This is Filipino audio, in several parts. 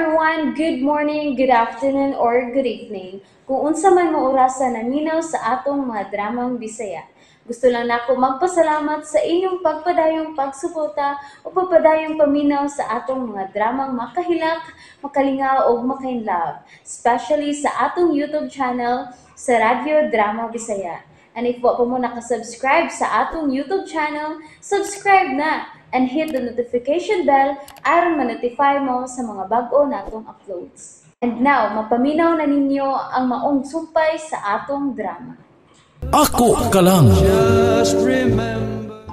everyone, good morning, good afternoon, or good evening. Kung unsa man mo orasan naminaw sa atong mga dramang Bisaya. Gusto lang nako magpasalamat sa inyong pagpadayong pagsuporta o pagpadayong paminaw sa atong mga dramang makahilak, makalingaw o makainlove, especially sa atong YouTube channel sa Radyo Drama Bisaya. And if wa pa mo nakasubscribe sa atong YouTube channel, subscribe na and hit the notification bell aron ma-notify mo sa mga bag-o natong uploads. And now, mapaminaw na ninyo ang maong sumpay sa atong drama. Ako ka lang. Just remember.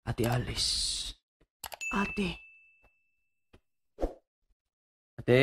Ate Alice. Ate. Ate?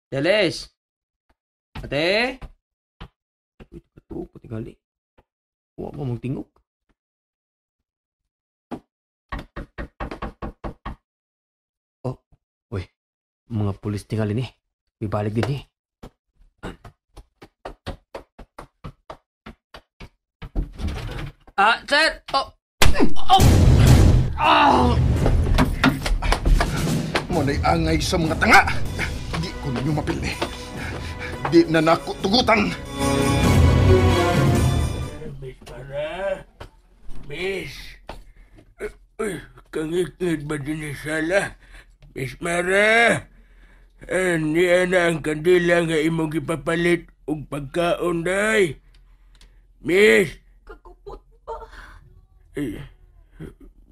Ate Alice? Ate? Uy, ito, pati gali. Huwag mo mong tingog. Oh, uy. Mga pulis tingali ni. Bibalik din eh. Sir! Oh! Oh! Oh! Muna'y angay sa mga tanga. Di ko ninyo mapili. Di na nako tugutan. Miss para. Miss. Uy, kangit-ngit ba din yung sala? Miss Mara. Niya na ang kandila nga imong ipapalit og pagkaon day. Miss. Kakupot ba? Ay,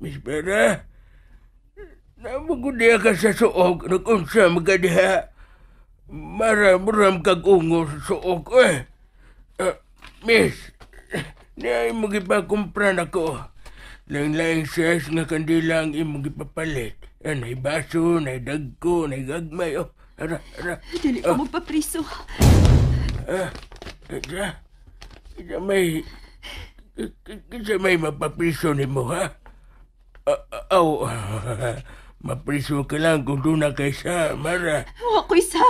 Miss Mara. Namagudya ka sa suok. Nakunsa magadiha. Maram kag ungo sa suok eh. Miss. Niya imong ipakumpra na ko. Laing-laing size nga kandila ang imong ipapalit. Nay baso, nay dagko, nay gagmay. Oh, ara. Dili ko magpapriso. Kita may mapapriso ni mo, ha? Mapriso ka lang kung doon na kaysa, Mara. Ako isa.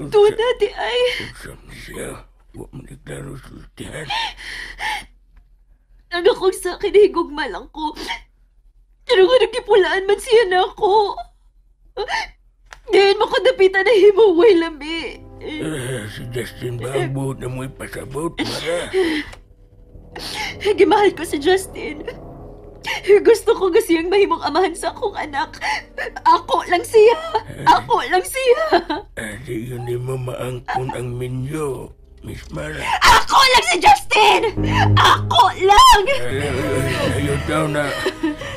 Doon na di ay. Usam siya. Huwag mo naglaro sultihan. Nagakong sa akin higugma lang ko. Pero nga nagkipulaan man siya na ako. Ngayon makadapitan na himuway lami. Si Justin ba ang buhot na mo ipasabot, Mara? Gimahal ko si Justin. Gusto ko kasi yung mahimong amahan sa akong anak. Ako lang siya. Di yun di mo maangkon ang minyo, Miss Mara. Ako lang si Justin! Ako lang! Ayaw daw na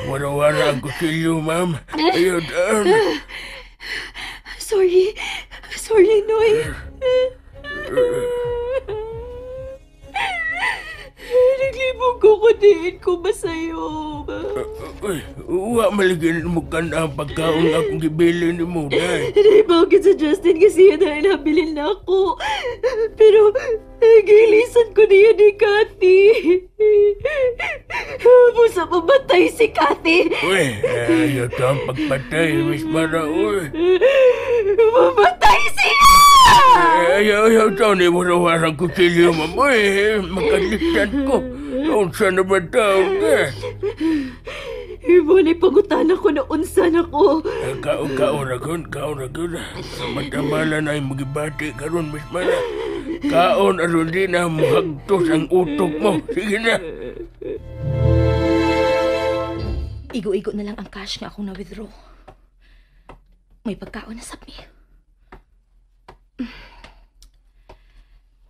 wara-wara ang kusilyo, ma'am. Ayaw daw na. Sorry, Noy. Naglibog ko diin ko ba sa'yo? Uy, uwa maligyan mo ka na ang pagkaon akong gibili ni mo, day. Bakit sa Justin kasi dahil nabilin na ako. Pero gilisan ko niya ni Cathy. Busa mamatay si Cathy. Uy, ayaw daw ang pagpatay, Miss Mara, uy. Mamatay siya! Ayaw daw ni wara-warang kusilyo, ma'am. Uy, makalitan ko. Noon saan na ba daw, eh? Ibona'y pangutan ako na unsan ako. Kaon na kun. Matamala na yung magibati karon, Miss Mara. Kaon aron di na muhagtos ang utok mo. Sige na. Igo-igo na lang ang cash nga akong na-withdraw. May pagkaon na sabi.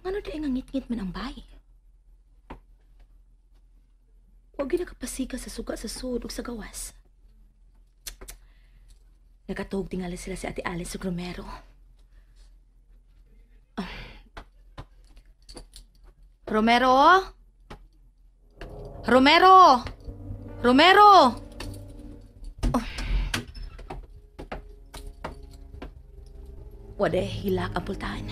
Ano di nga ngit-ngit man ang bahay? Huwag ginakapasika sa suga sa sud ug sa gawas. Nakatuog tingali sila si Ate Alice ug Romero. Romero? Waday hilak ang pultahan.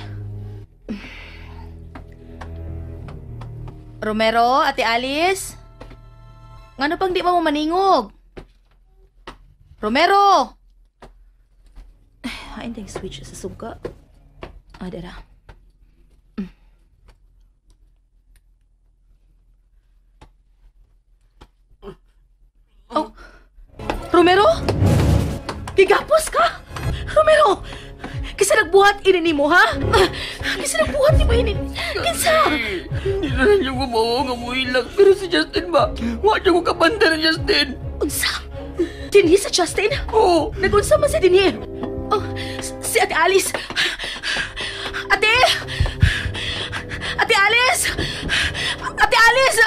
Romero, Ate Alice? Ngano pang di mo maningog? Romero! Hain tayong switch sa suga. Dara. Gigapos ka? Romero, kisa nagbuhat ini mo, ha? Kisa nagbuhat ni mo ini. Kinsa? Hindi na lang yung gumawa nga mo ilang. Pero si Justin ba? Wala siya ko kabanda ng Justin. Unsa? Dinhi sa Justin? Oo. Nagunsa man si Dinhi? Oh, si Ate Alice. Ate! Ate Alice! Ate Alice!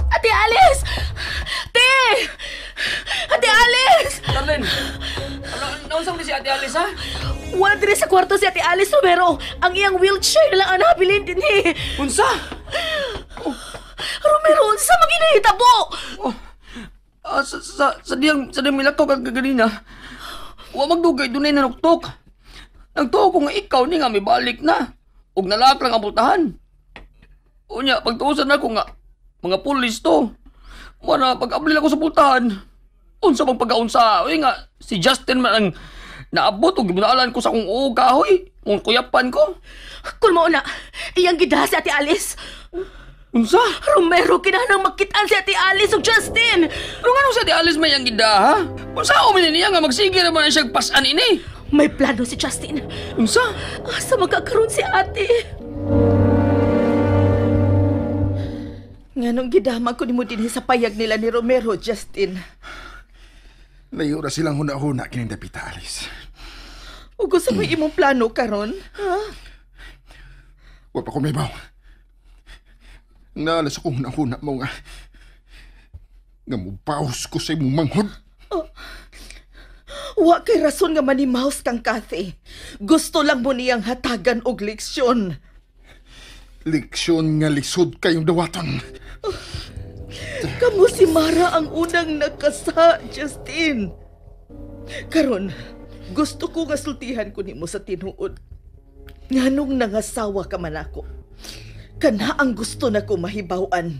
Ate Alice! Te! Ate Alice! Darlene, nausap ni si Ate Alice, ha? Wala din sa kwarto si Ate Alice Romero. Ang iyang wheelchair na lang ang nabilin din eh. Unsa? Romero, unsa maginahitabo? Sa diyang milakaw kag ganina. Wa magdugay dunay nanuktok. Nagtuo ko nga ikaw ni nga may balik na. Ug nalak lang ang pultahan. Unya, pagtuusan ako nga, mga pulis to. Mana, pag-ablil ako sa pultahan. Unsa bang pagkaunsa? Uy nga, si Justin man ang naabot o gibunaalan ko sa kong kahoy. Kung kuyapan ko. Kung mo na, iyang gidaha si Ate Alice. Unsa? Romero, kinahanang makitaan si Ate Alice o Justin. Pero nga nung sa di alis may ang gidaha? Unsa ako niya nga magsige naman siya pasan ini? May plano si Justin. Unsa? Asa magkakaroon si Ate? Nganong gidama ko ni mo din sa payag nila ni Romero, Justin. Layo ra silang huna-huna kining dapita, Alice. O gusto mo imong plano karon? Ha? Wa pa ko may baw. Naalas ako huna-huna mo nga. Nga mupaos ko sa imong manghod. Wa kay rason nga manimaos kang Kathy. Gusto lang mo niyang hatagan og leksyon. Leksyon nga lisod kayong dawaton. Kamu si Mara ang unang nakasa, Justin. Karon, gusto ko nga sultihan ko nimo sa tinuod. Nganong nangasawa ka man ako. Kana ang gusto na ko mahibaw-an.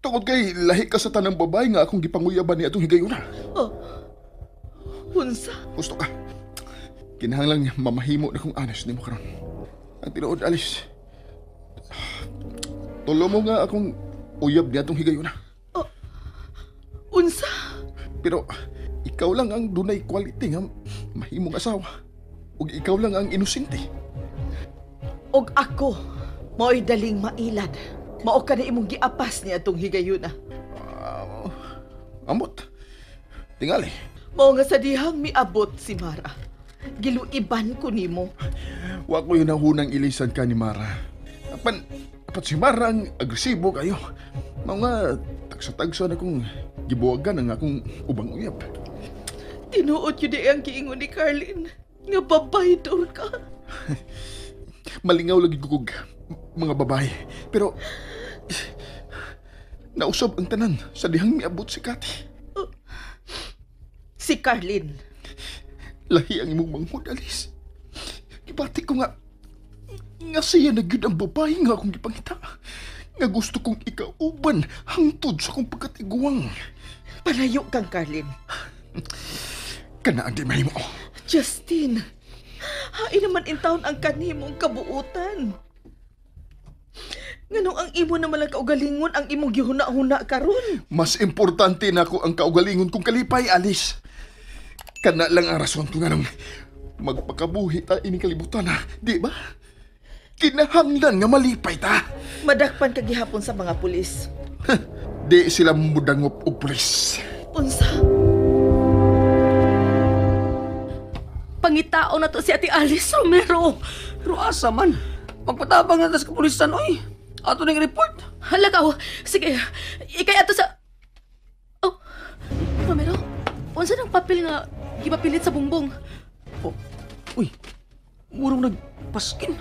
Tungod kay lahi ka sa tanang babae nga akong gipanguyaban ni atong higayuna. Oh, unsa? Gusto ka? Kinahanglang mamahimo na kong anas nimo karon. Ang tinuod, Alice. Tulo mo nga akong uyab ni atong higayuna. Oh, unsa? Pero ikaw lang ang dunay quality nga mahimong asawa. Ug ikaw lang ang inosente. Og ako, mao'y daling mailad. Mao ka na imong giapas niya atong higayuna. Amot. Tingali. Mao nga sa dihang miabot si Mara. Giluiban ko nimo. Wa ko yun ang hunang ilisan ka ni Mara. Apan si Mara ang agresibo kayo. Mga tagsa-tagsa na kong gibuwagan ang akong ubang uyab. Tinuod yun ang giingon ni Carlin. Nga babaydor ka. Malingaw lagi gugog mga babae. Pero nausob ang tanan sa dihang miabot si Kati. Si Carlin. Lahi ang imong manghod, Alice. Ibati ko nga siya na gyud ang babae nga akong gipangita. Nga gusto kong ikauban hangtod sa kong pagkatiguang. Palayo kang Carlin. Kana ang di mahimo. Justin, hain naman in taon ang kanimong kabuutan. Nganong ang imo naman lang kaugalingon ang imong gihuna-huna karon. Mas importante na ako ang kaugalingon kong kalipay, Alice. Kana lang ang rason ko nga nang magpakabuhi ta ining kalibutan, ha? Di ba? Kinahanglan nga malipay ta. Madakpan ka gihapon sa mga pulis. Di sila mudangop og pulis. Unsa? Pangitao na to si Ate Alice Romero. Pero asa man? Magpatabang na sa kapulisan, oy. Ato ning report. Halakaw. Sige, ikay ato sa... Oh, Romero, unsa ng papel nga gipapilit sa bungbong? Oh, uy, murong nagpaskin.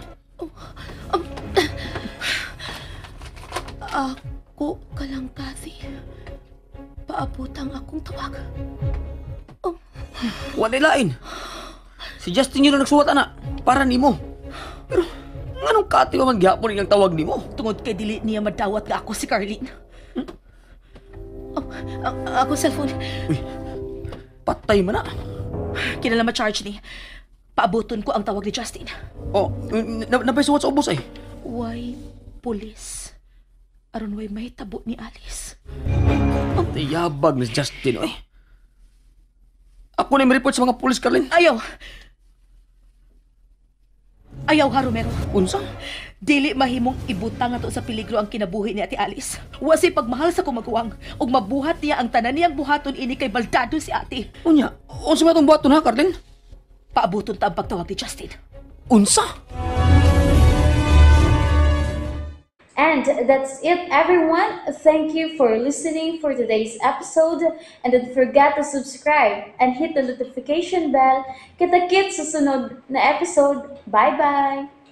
Ako ka lang, Kathy. Paabutang akong tawag. Wala lain. Si Justin yun ang nagsuwat, ana. Para nimo. Pero, anong kati ba maghapon yung tawag nimo? Tungod kay dili niya madawat nga ako si Carlin. Ako cellphone. Uy, patay man na. Kinala ma-charge ni. Paabuton ko ang tawag ni Justin. Oh, napay suwat sa ubos eh. Why police? aron way may tabo ni Alice. Tiyabag ni Justin, oy. Ako na report sa mga pulis, Carlin. Ayaw! Ayaw ha, Romero. Unsa? Dili mahimong ibutang ato sa peligro ang kinabuhi ni Ate Alice. Wasi pagmahal sa kumaguwang ug mabuhat niya ang tanan niyang buhaton ini kay baldado si ate. Unya, unsa ba itong buhaton ha, Carlin? Paabuton ta ang pagtawag ni Justin. Unsa? And that's it, everyone. Thank you for listening for today's episode. And don't forget to subscribe and hit the notification bell. Kita-kits sa sunod na episode. Bye-bye!